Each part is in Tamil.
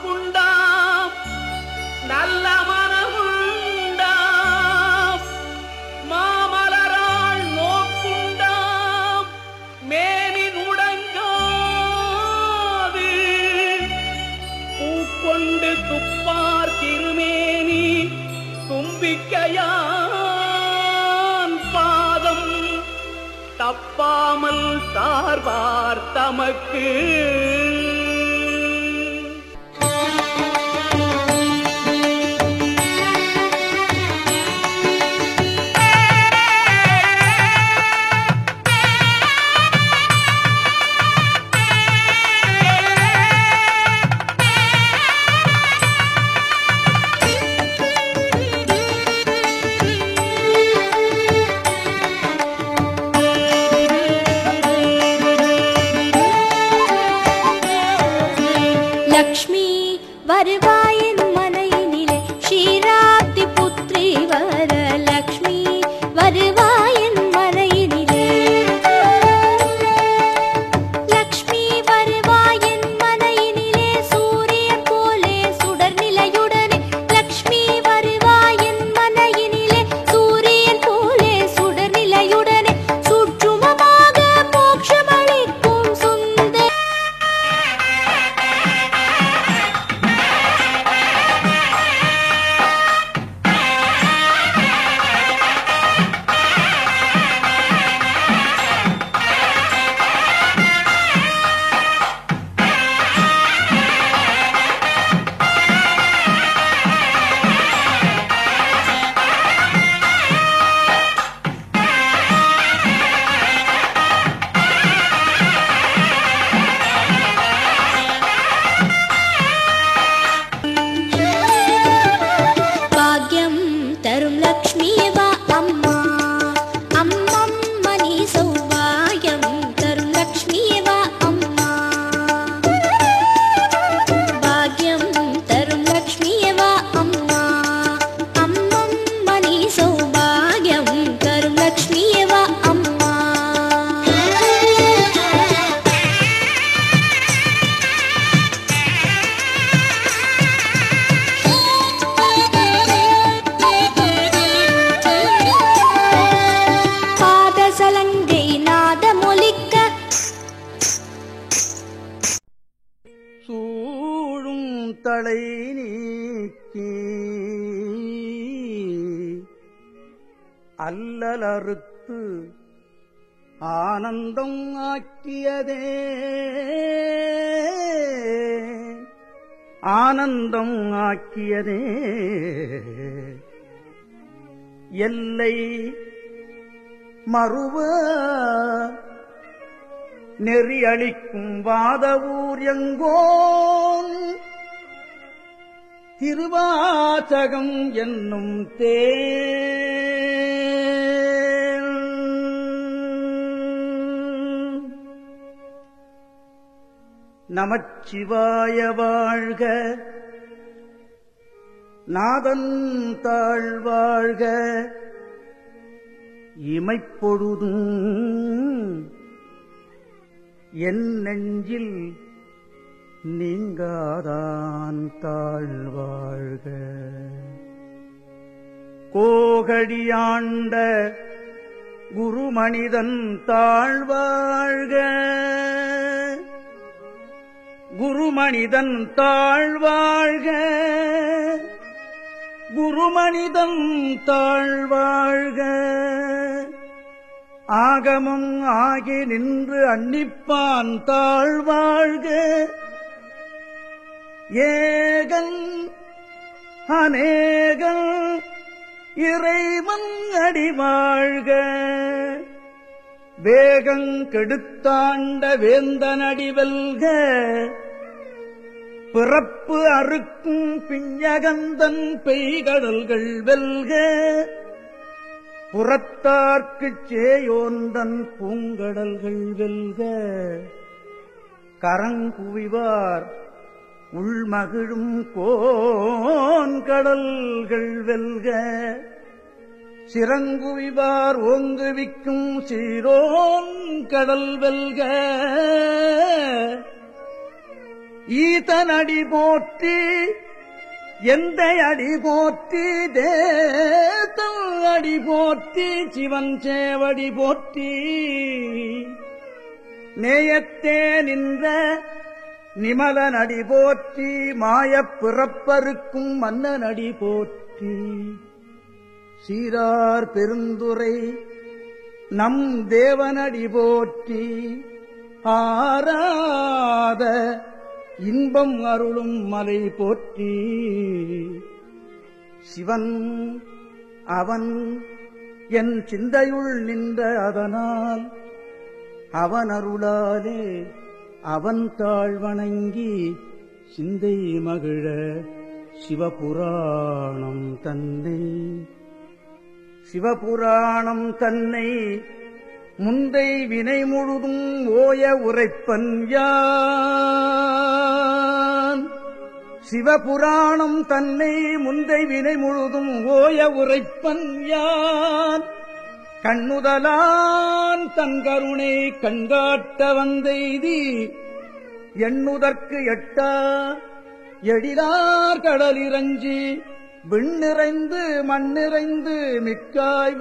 வாக்குண்டாம் நல்ல மனமுண்டாம் மாமலரால் நோக்குண்டாம் மேனி நுடங்காது பூக்கொண்டு துப்பார் திருமேனி தும்பிக்கையான் பாதம் தப்பாமல் சார்பார் தமக்கு லக்ஷ்மி வருவாயின் மனையினிலே ஷீராப்தி புத்ரி வரலக்ஷ்மி வருவாயின் மனையினிலே லக்ஷ்மி வருவாயின் மனையினிலே சூரியன் போலே சுடர் நிலையுடனே லக்ஷ்மி வருவாயின் மனையினிலே சூரியன் போலே சுடர் நிலையுடனே சுற்றுமமாக மோட்சமளிக்கும் சுந்தர பாக்யம் தரும் லக்ஷ்மியவா அம்மா அம்மம்மணி சௌபாயம் தரும் லக்ஷ்மியவா அம்மா பாக்யம் தரும் லக்ஷ்மியவா அம்மா அம்மம்மணி சௌபாயம் தரும் லக்ஷ்மியவா அம்மா பாதசலங்கை நாதமொலிக்க சூழும் தலை நீக்கி அல்லலறுத்து ஆனந்தம் ஆக்கியதே ஆனந்தம் ஆக்கியதே எல்லை மறுவ நெறியளிக்கும் வாதவூர் எங்கோன் திருவாசகம் என்னும் தேன் நமச்சிவாய வாழ்க நாதன் தாழ்வாழ்க இமைப்பொழுதும் என் நெஞ்சில் நீங்காதான் தாழ்வாழ்க கோகடியாண்ட குருமனிதன் தாழ்வாழ்க குருமனிதன் தாழ்வாழ்க குருமனிதன் தாழ்வாழ்க ஆகமம் ஆகி நின்று அன்னிப்பான் தாழ்வாழ்க ஏகன் அநேகன் இறைவன் அடிவாழ்க வேகங் கெடுத்தாண்ட வேந்தனடி வெல்க பிறப்பு அறுக்கும் பிஞகந்தன் பெய்கடல்கள் வெல்க புறத்தார்க்குச் சேயோந்தன் பூங்கடல்கள் வெல்க கரங்குவிவார் உள்மகிழும் கோன்கடல்கள் வெல்க சிறங்குவிவார் ஓங்குவிக்கும் சீரோன் கடல் வெல்க ஈதன் அடி போற்றி எந்த அடி போற்றி தேசம் அடி போற்றி சிவன் சேவடி போற்றி நேயத்தே நின்ற நிமலன் அடி போற்றி மாயப் பிறப்பருக்கும் மன்னன் அடி போற்றி சீரார் பெருந்துரை நம் தேவனடி போற்றி ஆராத இன்பம் அருளும் மலை போற்றி சிவன் அவன் என் சிந்தையுள் நின்ற அதனால் அவன் அருளாலே அவன் தாழ் வணங்கி சிந்தை மகிழ சிவபுராணம் தன்னை முந்தை வினை முழுதும் ஓய உரைப்பன் யான் சிவபுராணம் தன்னை முந்தை வினை முழுதும் ஓய உரைப்பன் யான் கண்ணுதலான் தன் கருணை கண்காட்ட வந்தெய்தி எண்ணுதற்கு எட்டா எழிலார் கடலிரஞ்சி விண்ணிறைந்து மண்ணிறைந்து மிக்காய்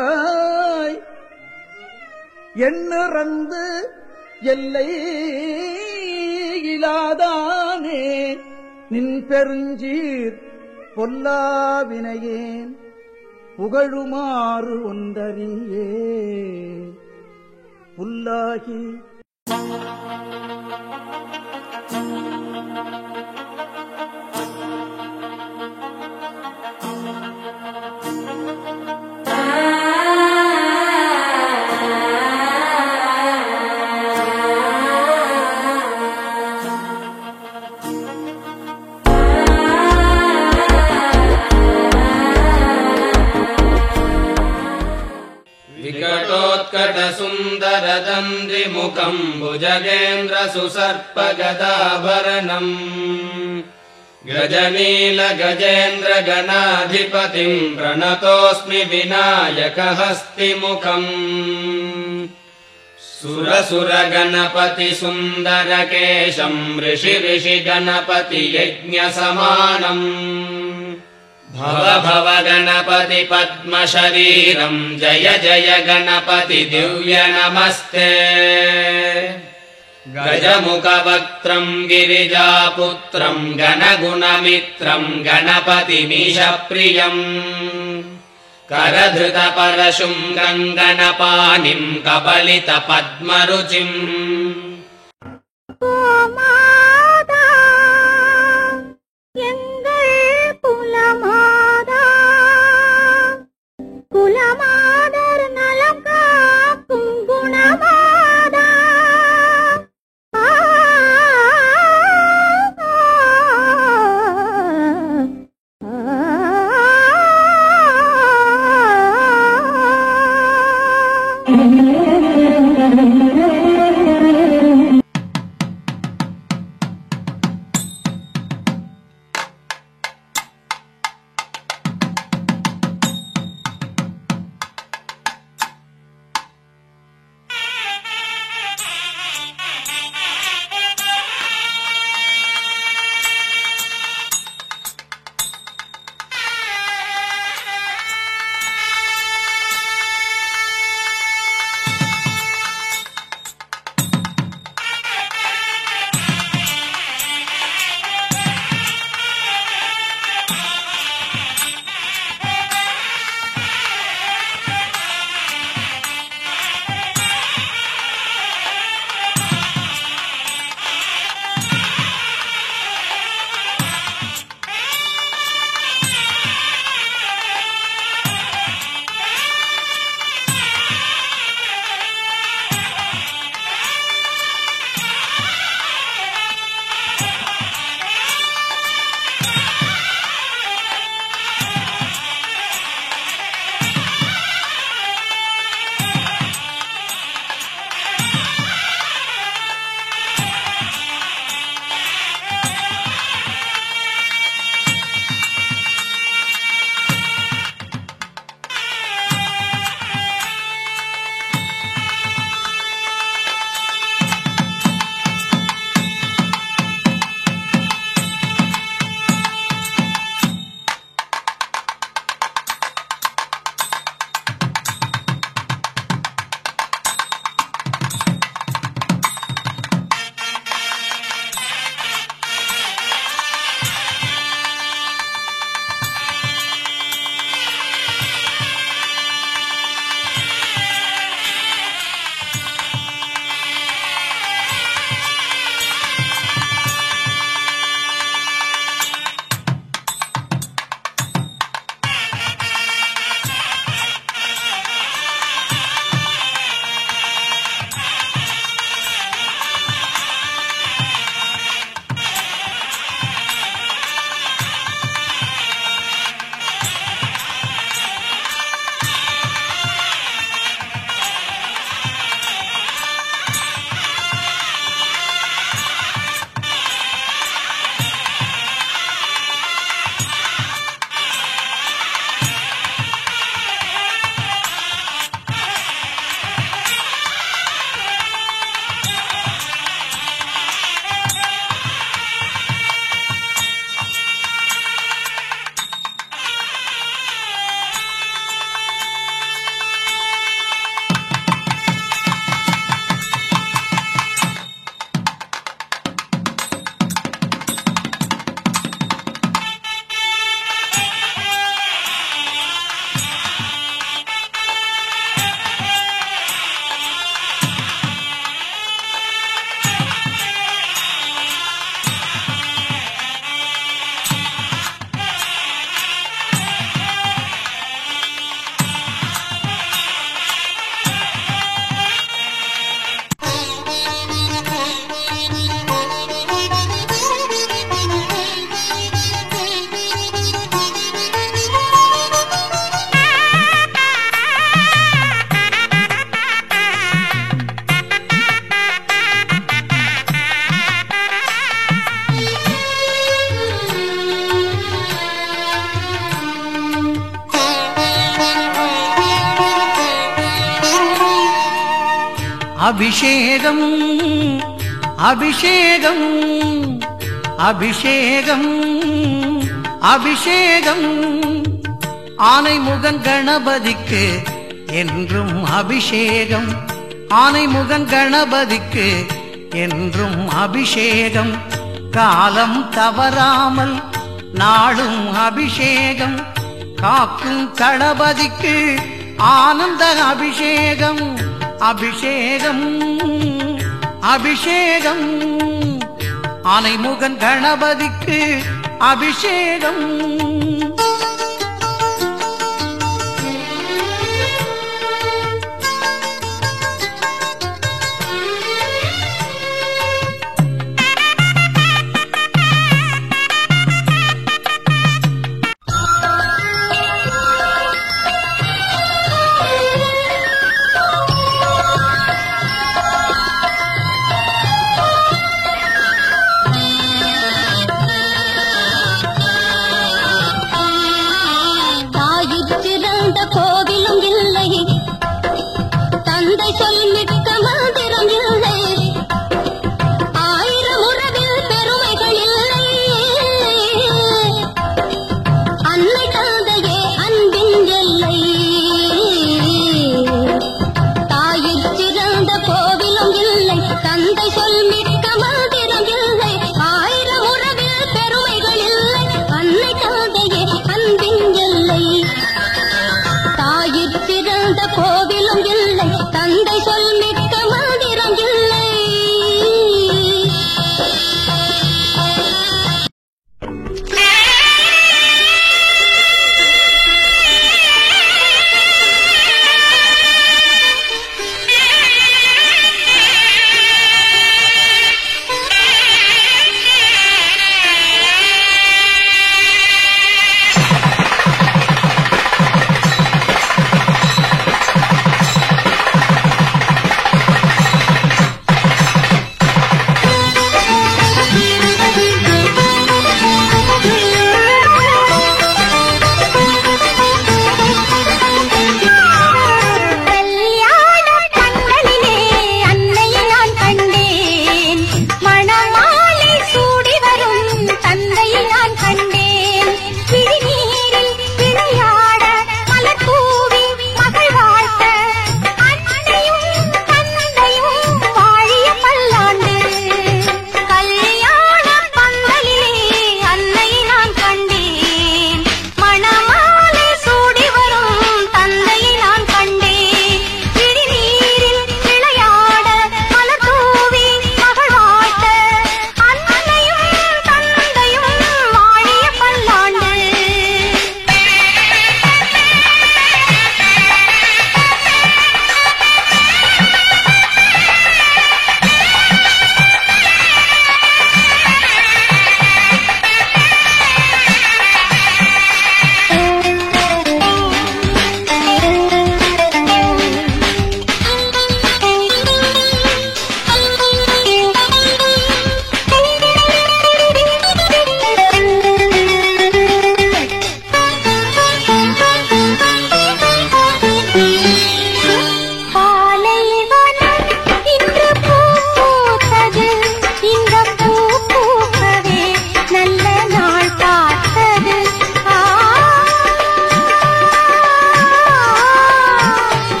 விளங்கொழியாய் எண்ணிறந்து எல்லை இலாதானே நின் பெருஞ்சீர் பொல்லாவினையேன் புகழுமாறு ஒன்றறியே புல்லாகி सुन्दरदन्द्रिमुखम् भुजगेन्द्रसुसर्पगदाभरणम् गजनीलगजेन्द्रगणाधिपतिम् प्रणतोऽस्मि विनायकहस्तिमुखम् सुरसुरगणपतिसुन्दरकेशम् ऋषिगणपतियज्ञसमानम् भव भव गणपति पद्मशरीरम् जय जय गणपति दिव्य नमस्ते गजमुखवक्त्रम् गिरिजापुत्रम् गणगुणमित्रम् गणपतिमीशप्रियम् करधृतपरशुम् गङ्गणपाणिम् कबलितपद्मरुचिम् குலமாதர் நலம் காக்கும் குணமாதா அபிஷேகம் அபிஷேகம் அபிஷேகம் அபிஷேகம் ஆனைமுகன் கணபதிக்கு என்றும் அபிஷேகம் ஆனைமுகன் கணபதிக்கு என்றும் அபிஷேகம் காலம் தவறாமல் நாளும் அபிஷேகம் காக்கும் தளபதிக்கு ஆனந்த அபிஷேகம் அபிஷேகம் அபிஷேகம் ஆனைமுகன் கணபதிக்கு அபிஷேகம்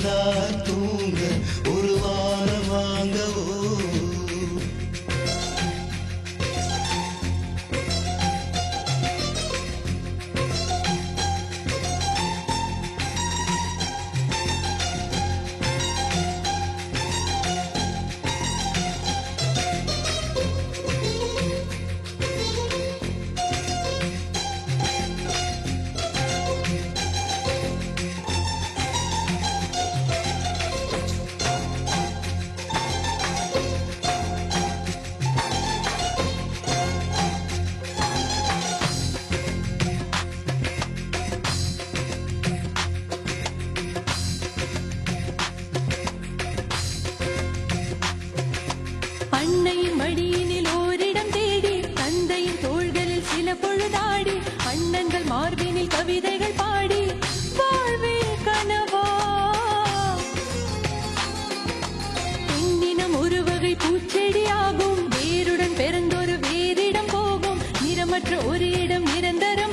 நிலா தூங்க ஒரு வாரம் வாங்கவோ. அன்னையின் மடியினில் ஓரிடம் தேடி தந்தையின் தோள்களில் சில பொழுதாடி அண்ணன்கள் மார்பினில் கவிதைகள் பாடி வாழ்வில் கனவா பெண்ணினம் ஒரு வகை பூச்செடியாகும் வேருடன் பிறந்தொரு வேறிடம் போகும் நிறமற்ற ஒரு இடம் நிரந்தரம்